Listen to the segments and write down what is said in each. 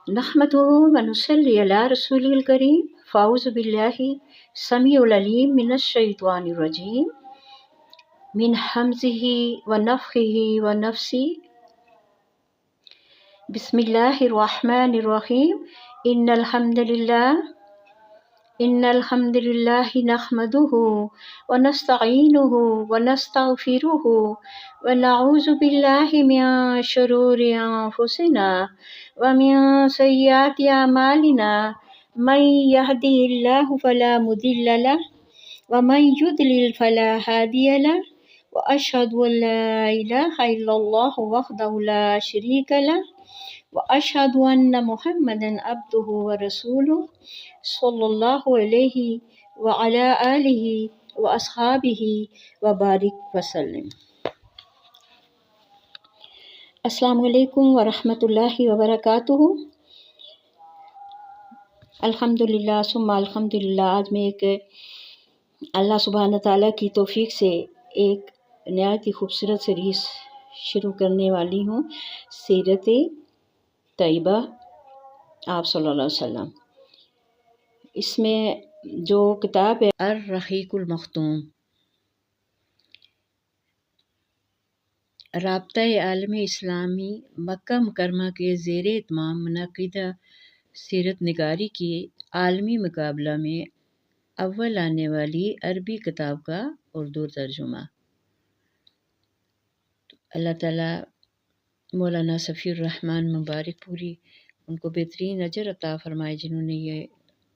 نحمده ونصلي على رسوله الكريم فأعوذ بالله السميع العليم من الشيطان الرجيم من همزه ونفخه ونفسه بسم الله الرحمن الرحيم إن الحمد لله نحمده ونستعينه ونستغفره ونعوذ بالله من شرور أنفسنا ومن سيئات أعمالنا من يهده الله فلا مضل له ومن يضلل فلا هادي له وأشهد أن لا إله إلا الله وحده لا شريك له وأشهد أن محمدا عبده ورسوله صلی اللہ علیہ وعلی آلہ واصحابہ وبارک وسلم۔ السلام علیکم ورحمۃ اللہ وبرکاتہ۔ الحمدللہ ثم الحمدللہ، آج میں ایک اللہ سبحانہ تعالیٰ کی توفیق سے ایک نہایت ہی خوبصورت سیریز شروع کرنے والی ہوں، سیرت طیبہ آپ صلی اللہ علیہ وسلم۔ اس میں جو کتاب ہے الرحیق المختوم، رابطہ عالم اسلامی مکہ مکرمہ کے زیر اہتمام منعقدہ سیرت نگاری کی عالمی مقابلہ میں اول آنے والی عربی کتاب کا اردو ترجمہ۔ اللہ تعالیٰ مولانا صفی الرحمن مبارک پوری ان کو بہترین اجر عطا فرمائے، جنہوں نے یہ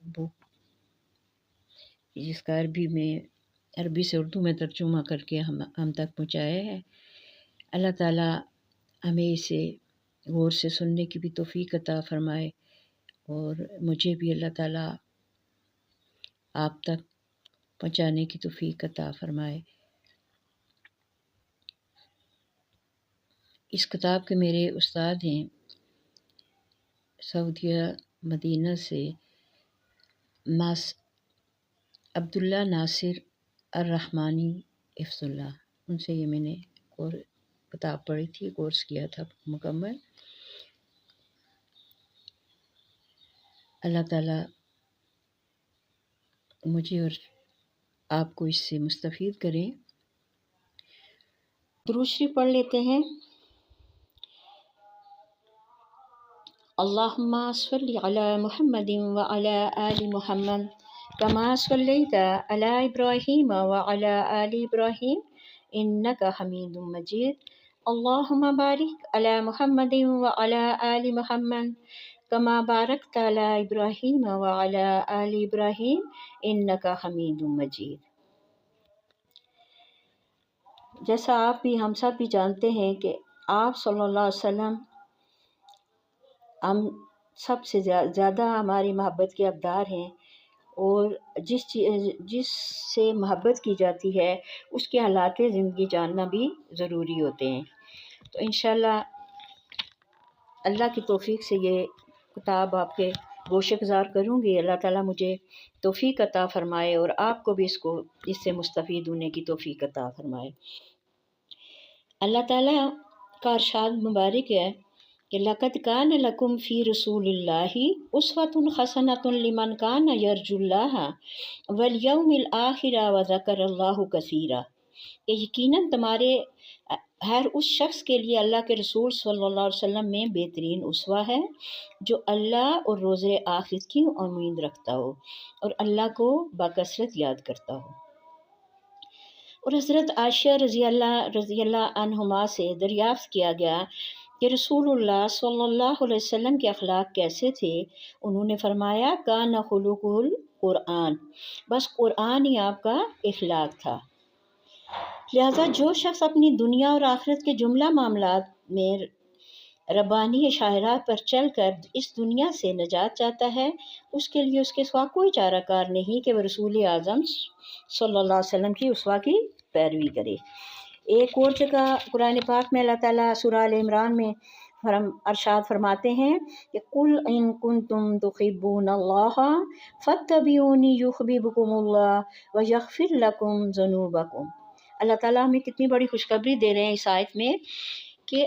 بک جس کا عربی سے اردو میں ترجمہ کر کے ہم تک پہنچایا ہے۔ اللہ تعالیٰ ہمیں اسے غور سے سننے کی بھی توفیق عطا فرمائے، اور مجھے بھی اللہ تعالیٰ آپ تک پہنچانے کی توفیق عطا فرمائے۔ اس کتاب کے میرے استاد ہیں سعودیہ مدینہ سے عبداللہ ناصر الرحمانی حفظ اللہ، ان سے یہ میں نے کتاب پڑھی تھی، کورس کیا تھا مکمل۔ اللہ تعالیٰ مجھے اور آپ کو اس سے مستفید کریں۔ درود شریف پڑھ لیتے ہیں۔ اللہم صلی علی محمد وعلی آل محمد کما صلیت علی ابراہیم وعلی آل ابراہیم انک حمید مجید۔ اللہم بارک علی محمد وعلی آل محمد کما بارکت علی ابراہیم وعلی آل ابراہیم انک حمید مجید۔ جیسا آپ بھی ہم سب بھی جانتے ہیں کہ آپ صلی اللہ علیہ وسلم ہم سب سے زیادہ ہماری محبت کے حقدار ہیں، اور جس سے محبت کی جاتی ہے اس کے حالات زندگی جاننا بھی ضروری ہوتے ہیں۔ تو انشاءاللہ اللہ کی توفیق سے یہ کتاب آپ کے گوش گزار کروں گی۔ اللہ تعالیٰ مجھے توفیق عطا فرمائے اور آپ کو بھی اس سے مستفید ہونے کی توفیق عطا فرمائے۔ اللہ تعالیٰ کا ارشاد مبارک ہے کہ لَقَدْ كَانَ لَكُمْ فِي رَسُولِ اللَّهِ أُسْوَةٌ حَسَنَةٌ لِمَنْ كَانَ يَرْجُو اللَّهَ وَالْيَوْمَ الْآخِرَ وَذَكَرَ اللَّهَ كَثِيرًا، کہ یقیناً تمہارے ہر اس شخص کے لیے اللہ کے رسول صلی اللہ علیہ وسلم میں بہترین اسوہ ہے جو اللہ اور روز آخرت کی امید رکھتا ہو اور اللہ کو بکثرت یاد کرتا ہو۔ اور حضرت عائشہ رضی اللہ عنہما سے دریافت کیا گیا کہ رسول اللہ صلی اللہ علیہ وسلم کے اخلاق کیسے تھے؟ انہوں نے فرمایا کان خلق القرآن، بس قرآن ہی آپ کا اخلاق تھا۔ لہذا جو شخص اپنی دنیا اور آخرت کے جملہ معاملات میں ربانی شاہراہ پر چل کر اس دنیا سے نجات چاہتا ہے، اس کے لیے اس کے سوا کوئی چارہ کار نہیں کہ وہ رسول اعظم صلی اللہ علیہ وسلم کی اسوہ کی پیروی کرے۔ ایک اور جگہ قرآن پاک میں اللہ تعالیٰ سورہ آل عمران میں ارشاد فرماتے ہیں کہ قُلْ إِن كُنتُمْ تُحِبُّونَ اللَّهَ فَاتَّبِعُونِي يُحْبِبْكُمُ اللَّهُ وَيَغْفِرْ لَكُمْ ذُنُوبَكُمْ۔ اللہ تعالیٰ ہمیں کتنی بڑی خوشخبری دے رہے ہیں اس آیت میں کہ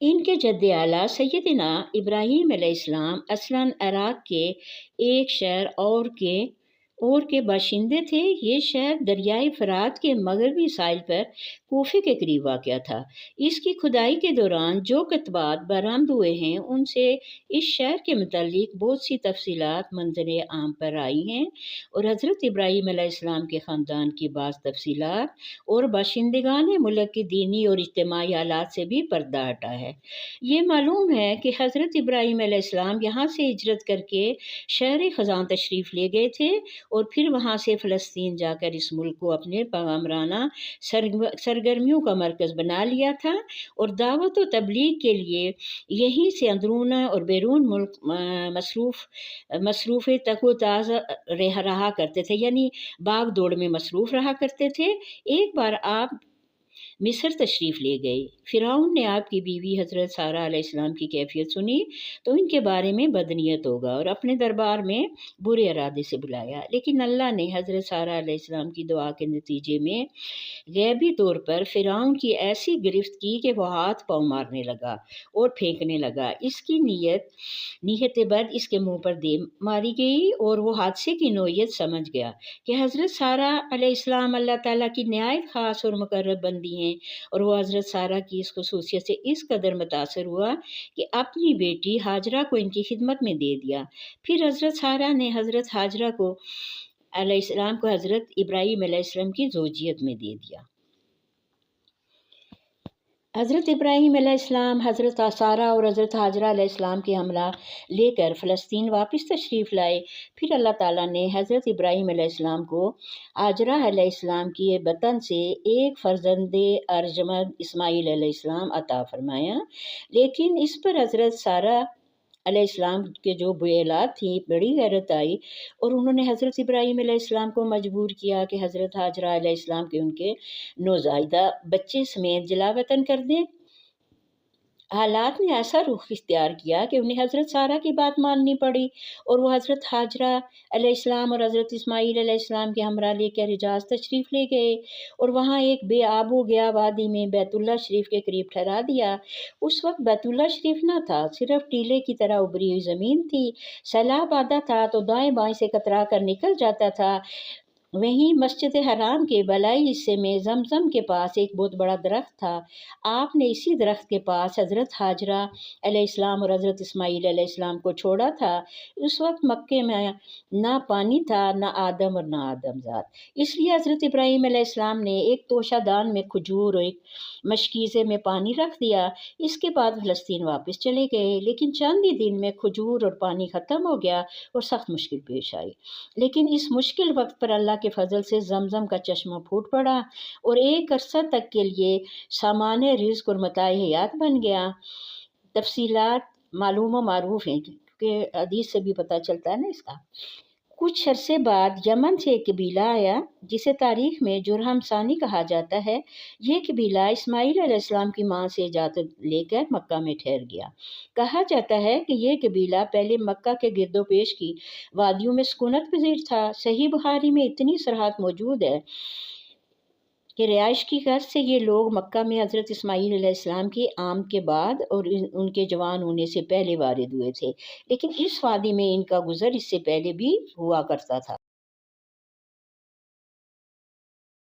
ان کے جد اعلیٰ سیدنا ابراہیم علیہ السلام اصلاً عراق کے ایک شہر اور کے باشندے تھے۔ یہ شہر دریائے فرات کے مغربی ساحل پر کوفے کے قریب واقع تھا۔ اس کی کھدائی کے دوران جو کتبات برآمد ہوئے ہیں ان سے اس شہر کے متعلق بہت سی تفصیلات منظر عام پر آئی ہیں، اور حضرت ابراہیم علیہ السلام کے خاندان کی بعض تفصیلات اور باشندگان ملک کی دینی اور اجتماعی حالات سے بھی پردہ ہٹا ہے۔ یہ معلوم ہے کہ حضرت ابراہیم علیہ السلام یہاں سے ہجرت کر کے شہر خزان تشریف لے گئے تھے، اور پھر وہاں سے فلسطین جا کر اس ملک کو اپنے پیغمبرانہ سرگرمیوں کا مرکز بنا لیا تھا، اور دعوت و تبلیغ کے لیے یہیں سے اندرون اور بیرون ملک مصروف تک و تاز رہا کرتے تھے، یعنی باغ دوڑ میں مصروف رہا کرتے تھے۔ ایک بار آپ مصر تشریف لے گئے۔ فرعون نے آپ کی بیوی حضرت سارہ علیہ السلام کی کیفیت سنی تو ان کے بارے میں بدنیت ہوگا اور اپنے دربار میں برے ارادے سے بلایا، لیکن اللہ نے حضرت سارہ علیہ السلام کی دعا کے نتیجے میں غیبی طور پر فرعون کی ایسی گرفت کی کہ وہ ہاتھ پاؤں مارنے لگا اور پھینکنے لگا۔ اس کی نیت بد اس کے منہ پر دے ماری گئی، اور وہ حادثے کی نوعیت سمجھ گیا کہ حضرت سارہ علیہ السلام اللہ تعالیٰ کی نہایت خاص اور مقرب بندی ہیں، اور وہ حضرت سارہ کی اس خصوصیت سے اس قدر متاثر ہوا کہ اپنی بیٹی ہاجرہ کو ان کی خدمت میں دے دیا۔ پھر حضرت سارہ نے حضرت ہاجرہ کو علیہ السلام کو حضرت ابراہیم علیہ السلام کی زوجیت میں دے دیا۔ حضرت ابراہیم علیہ السلام حضرت سارہ اور حضرت ہاجرہ علیہ السلام کے حملہ لے کر فلسطین واپس تشریف لائے۔ پھر اللہ تعالیٰ نے حضرت ابراہیم علیہ السلام کو ہاجرہ علیہ السلام کی بطن سے ایک فرزند ارجمند اسماعیل علیہ السلام عطا فرمایا، لیکن اس پر حضرت سارہ علیہ السلام کے جو بیلات تھیں بڑی غیرت آئی، اور انہوں نے حضرت ابراہیم علیہ السلام کو مجبور کیا کہ حضرت ہاجرہ علیہ السلام کے ان کے نوزائیدہ بچے سمیت جلا وطن کر دیں۔ حالات نے ایسا رخ اختیار کیا کہ انہیں حضرت سارہ کی بات ماننی پڑی، اور وہ حضرت ہاجرہ علیہ السلام اور حضرت اسماعیل علیہ السلام کے ہمراہ لے کر حجاز تشریف لے گئے، اور وہاں ایک بے آب و گیا وادی میں بیت اللہ شریف کے قریب ٹھہرا دیا۔ اس وقت بیت اللہ شریف نہ تھا، صرف ٹیلے کی طرح ابری ہوئی زمین تھی۔ سیلاب آتا تھا تو دائیں بائیں سے کترا کر نکل جاتا تھا۔ وہیں مسجد حرام کے بالائی حصے میں زمزم کے پاس ایک بہت بڑا درخت تھا۔ آپ نے اسی درخت کے پاس حضرت ہاجرہ علیہ السلام اور حضرت اسماعیل علیہ السلام کو چھوڑا تھا۔ اس وقت مکے میں نہ پانی تھا، نہ آدم اور نہ آدم ذات، اس لیے حضرت ابراہیم علیہ السلام نے ایک توشہ دان میں کھجور اور ایک مشکیزے میں پانی رکھ دیا۔ اس کے بعد فلسطین واپس چلے گئے، لیکن چند ہی دن میں کھجور اور پانی ختم ہو گیا اور سخت مشکل پیش آئی۔ لیکن اس مشکل وقت پر اللہ کے فضل سے زمزم کا چشمہ پھوٹ پڑا اور ایک عرصہ تک کے لیے سامان رزق اور متاع حیات بن گیا۔ تفصیلات معلوم و معروف ہیں کیونکہ حدیث سے بھی پتہ چلتا ہے نا اس کا۔ کچھ عرصے بعد یمن سے ایک قبیلہ آیا جسے تاریخ میں جرہم ثانی کہا جاتا ہے۔ یہ قبیلہ اسماعیل علیہ السلام کی ماں سے اجازت لے کر مکہ میں ٹھہر گیا۔ کہا جاتا ہے کہ یہ قبیلہ پہلے مکہ کے گرد و پیش کی وادیوں میں سکونت پذیر تھا۔ صحیح بخاری میں اتنی صراحت موجود ہے کہ رہائش کی غرض سے یہ لوگ مکہ میں حضرت اسماعیل علیہ السلام کی آمد کے بعد اور ان کے جوان ہونے سے پہلے وارد ہوئے تھے، لیکن اس وادی میں ان کا گزر اس سے پہلے بھی ہوا کرتا تھا۔